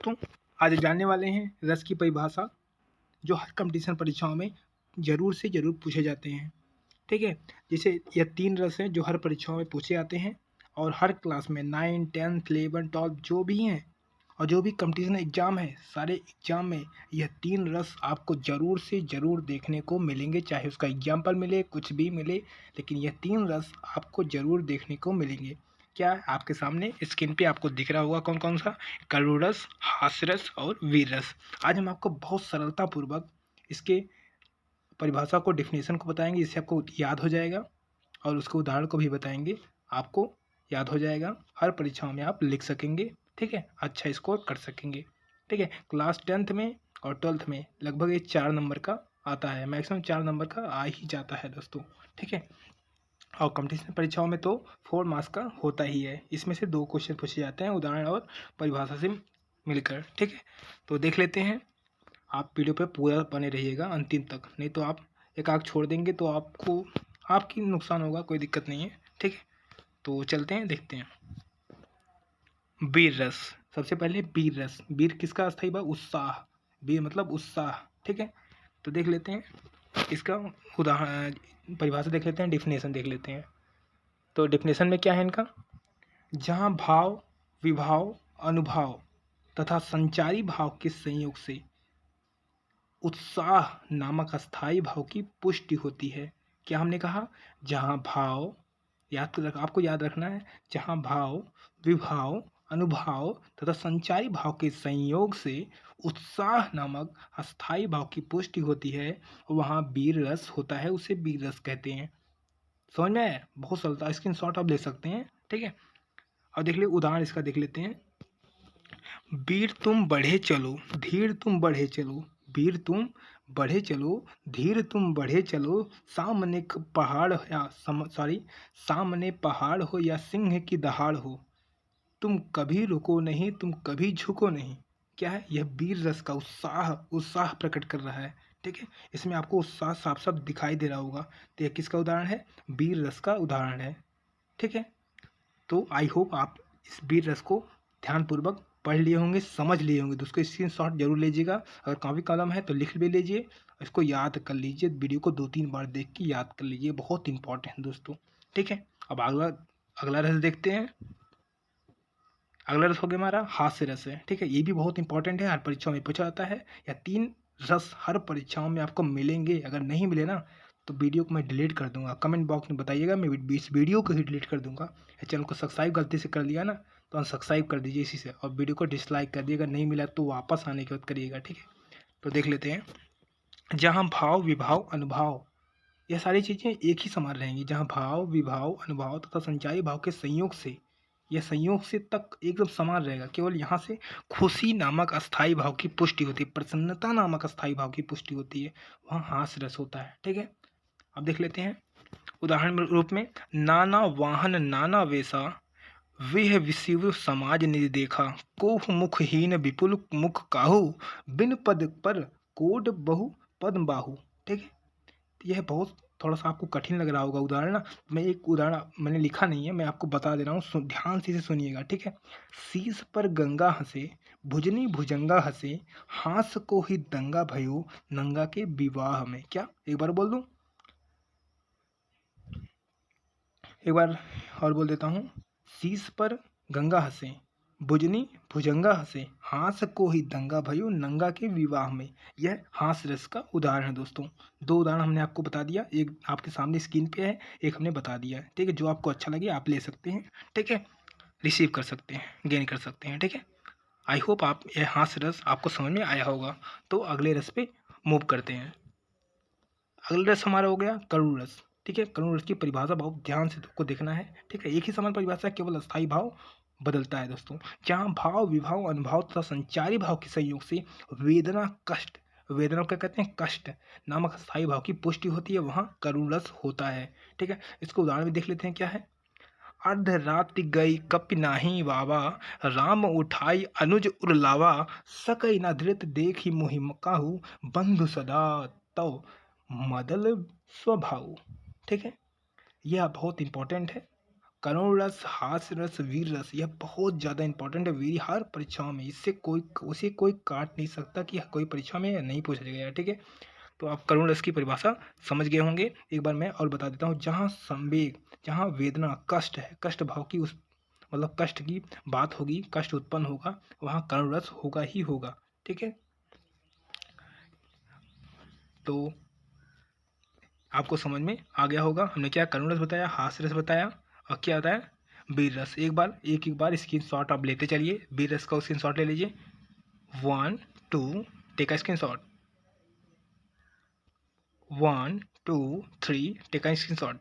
दोस्तों, आज जानने वाले हैं रस की परिभाषा जो हर कंपटीशन परीक्षाओं में ज़रूर से ज़रूर पूछे जाते हैं। ठीक है, जैसे ये 3 रस हैं जो हर परीक्षाओं में पूछे जाते हैं और हर क्लास में 9, 10, 11, 12 जो भी हैं और जो भी कंपटीशन एग्ज़ाम है, सारे एग्ज़ाम में यह 3 रस आपको ज़रूर से ज़रूर देखने को मिलेंगे, चाहे उसका एग्ज़ाम्पल मिले, कुछ भी मिले, लेकिन यह 3 रस आपको ज़रूर देखने को मिलेंगे। क्या आपके सामने स्क्रीन पे आपको दिख रहा होगा कौन कौन सा? करुण रस, हास्य रस और वीर रस। आज हम आपको बहुत सरलतापूर्वक इसके परिभाषा को, डेफिनेशन को बताएंगे, जिससे आपको याद हो जाएगा और उसके उदाहरण को भी बताएंगे, आपको याद हो जाएगा, हर परीक्षाओं में आप लिख सकेंगे। ठीक है, अच्छा स्कोर कर सकेंगे। ठीक है, क्लास 10th में और 12th में लगभग ये 4 नंबर का आता है, मैक्सिमम 4 नंबर का आ ही जाता है दोस्तों। ठीक है, और कंपटीशन परीक्षाओं में तो 4 मार्क्स का होता ही है। इसमें से 2 क्वेश्चन पूछे जाते हैं उदाहरण और परिभाषा से मिलकर। ठीक है, तो देख लेते हैं। आप वीडियो पे पूरा बने रहिएगा अंतिम तक, नहीं तो आप एक आग छोड़ देंगे तो आपकी नुकसान होगा, कोई दिक्कत नहीं है। ठीक है, तो चलते हैं, देखते हैं। वीर रस, सबसे पहले वीर रस। वीर किसका अस्थाई भाव? उत्साह। वीर मतलब उत्साह। ठीक है, तो देख लेते हैं इसका उदाहरण, परिभाषा देख लेते हैं, डेफिनेशन देख लेते हैं। तो डेफिनेशन में क्या है इनका? जहाँ भाव, विभाव, अनुभाव तथा संचारी भाव के संयोग से उत्साह नामक अस्थाई भाव की पुष्टि होती है। क्या हमने कहा? जहाँ भाव, आपको याद रखना है, जहाँ भाव, विभाव, अनुभाव तथा संचारी भाव के संयोग से उत्साह नामक अस्थाई भाव की पुष्टि होती है, वहाँ वीर रस होता है, उसे वीर रस कहते हैं। समझ में आया? बहुत सरलता, स्क्रीनशॉट आप ले सकते हैं। ठीक है, और देख ले उदाहरण इसका देख लेते हैं। वीर तुम बढ़े चलो, धीर तुम बढ़े चलो। वीर तुम बढ़े चलो, धीर तुम बढ़े चलो। सामने पहाड़ या सामने पहाड़ हो या सिंह की दहाड़ हो, तुम कभी रुको नहीं, तुम कभी झुको नहीं। क्या है? यह वीर रस का उत्साह प्रकट कर रहा है। ठीक है, इसमें आपको उत्साह साफ साफ दिखाई दे रहा होगा। तो यह किसका उदाहरण है? वीर रस का उदाहरण है। ठीक है, तो आई होप आप इस वीर रस को ध्यानपूर्वक पढ़ लिए होंगे, समझ लिए होंगे। तो उसको स्क्रीनशॉट जरूर लीजिएगा, अगर कॉपी कलम है तो लिख भी लीजिए, इसको याद कर लीजिए, वीडियो को 2-3 बार देख के याद कर लीजिए, बहुत इंपॉर्टेंट है दोस्तों। ठीक है, अब अगला रस देखते हैं। अगला रस हो गया हमारा हास्य रस है। ठीक है, ये भी बहुत इंपॉर्टेंट है, हर परीक्षाओं में पूछा जाता है। या 3 रस हर परीक्षाओं में आपको मिलेंगे, अगर नहीं मिले ना तो वीडियो को मैं डिलीट कर दूंगा। कमेंट बॉक्स में बताइएगा, मैं इस वीडियो को ही डिलीट कर दूंगा। चैनल को सब्सक्राइब गलती से कर लिया ना तो अनसब्सक्राइब कर दीजिए इसी से, और वीडियो को डिसलाइक कर दिएगा, नहीं मिला तो वापस आने के बाद करिएगा। ठीक है, तो देख लेते हैं। जहाँ भाव, विभाव, अनुभाव, यह सारी चीज़ें एक ही समान रहेंगी। जहाँ भाव, विभाव, अनुभाव तथा संचारी भाव के संयोग से, यह संयोग से तक एकदम समान रहेगा। केवल यहाँ से खुशी नामक अस्थाई भाव की पुष्टि होती है, प्रसन्नता नामक अस्थाई भाव की पुष्टि होती है, वहाँ हास रस होता है। ठीक है, अब देख लेते हैं उदाहरण रूप में। नाना वाहन नाना वेशा, वह विशिव समाज निज देखा। कोह मुखहीन विपुल मुख काहू, बिन पद पर कोड बहु पद्म बाहु। ठीक है, यह बहुत थोड़ा सा आपको कठिन लग रहा होगा उदाहरण ना। मैं एक उदाहरण मैंने लिखा नहीं है, मैं आपको बता दे रहा हूँ, ध्यान से इसे सुनिएगा। ठीक है, शीश पर गंगा हंसे, भुजनी भुजंगा हंसे, हास को ही दंगा भयो, नंगा के विवाह में। क्या? एक बार बोल दूं, एक बार और बोल देता हूँ। शीश पर गंगा हंसे, भुजनी भुजंगा हंसे, हास को ही दंगा भयो, नंगा के विवाह में। यह हास रस का उदाहरण है दोस्तों। 2 उदाहरण हमने आपको बता दिया, एक आपके सामने स्क्रीन पे है, एक हमने बता दिया है। ठीक है, जो आपको अच्छा लगे आप ले सकते हैं। ठीक है, रिसीव कर सकते हैं, गेन कर सकते हैं। ठीक है, आई होप आप यह हास रस आपको समझ में आया होगा। तो अगले रस पे मूव करते हैं। अगला रस हमारा हो गया करुण रस। ठीक है, करुण रस की परिभाषा बहुत ध्यान से तुमको देखना है। ठीक है, एक ही समान परिभाषा, केवल अस्थाई भाव बदलता है दोस्तों। जहाँ भाव, विभाव, अनुभाव तथा संचारी भाव के संयोग से वेदना, कष्ट, वेदना क्या कहते हैं? कष्ट नामक अस्थाई भाव की पुष्टि होती है, वहाँ करुण रस होता है। ठीक है, इसको उदाहरण में देख लेते हैं। क्या है? अर्ध राति गई कपि नाही वावा, राम उठाई अनुज उरलावा, सकई न धृत देखी मुहि काहू, बंधु सदा तव मदल स्वभाव। ठीक है, यह बहुत इंपॉर्टेंट है, करुण रस, हास्य रस, वीर रस, यह बहुत ज़्यादा इंपॉर्टेंट है वीर हर परीक्षाओं में। इससे कोई उसे कोई काट नहीं सकता कि कोई परीक्षा में नहीं पूछा गया है, ठीक है। तो आप करुण रस की परिभाषा समझ गए होंगे। एक बार मैं और बता देता हूँ, जहाँ संवेग, जहाँ वेदना, कष्ट है, कष्ट भाव की उस मतलब कष्ट की बात होगी, कष्ट उत्पन्न होगा, वहाँ करुण रस होगा ही होगा, ठीक है। तो आपको समझ में आ गया होगा, हमने क्या करुण रस बताया, हास्य रस बताया, और क्या बताया, वीर रस। एक बार स्क्रीन शॉट आप लेते चलिए, वीर रस का स्क्रीन शॉट ले लीजिए। 1 2 take a screen shot, 1 2 3 take a screen shot,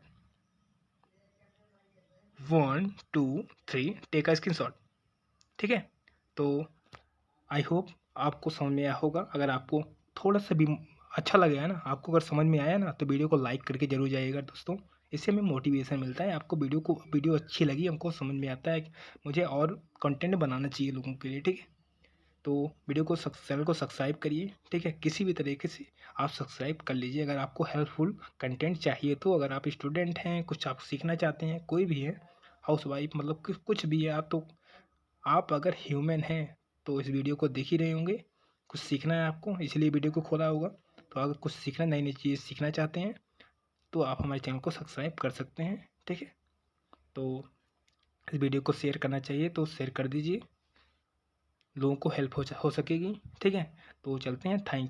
1 2 3 take a screen shot, ठीक है। तो आई होप आपको समझ में आया होगा। अगर आपको थोड़ा सा भी अच्छा लगे ना, आपको अगर समझ में आया ना, तो वीडियो को लाइक करके जरूर जाइएगा दोस्तों। इससे हमें मोटिवेशन मिलता है। आपको वीडियो अच्छी लगी, हमको समझ में आता है कि मुझे और कंटेंट बनाना चाहिए लोगों के लिए, ठीक है। तो वीडियो को चैनल को सब्सक्राइब करिए, ठीक है। किसी भी तरीके से आप सब्सक्राइब कर लीजिए अगर आपको हेल्पफुल कंटेंट चाहिए तो। अगर आप स्टूडेंट हैं, कुछ आप सीखना चाहते हैं, कोई भी है, हाउस वाइफ, मतलब कुछ भी है आप, तो आप अगर ह्यूमन हैं तो इस वीडियो को देख ही रहे होंगे। कुछ सीखना है आपको, इसलिए वीडियो को खोला होगा। तो अगर कुछ सीखना, नई नई चीज़ सीखना चाहते हैं, तो आप हमारे चैनल को सब्सक्राइब कर सकते हैं, ठीक है। तो इस वीडियो को शेयर करना चाहिए तो शेयर कर दीजिए, लोगों को हेल्प हो सकेगी, ठीक है। तो चलते हैं, थैंक यू।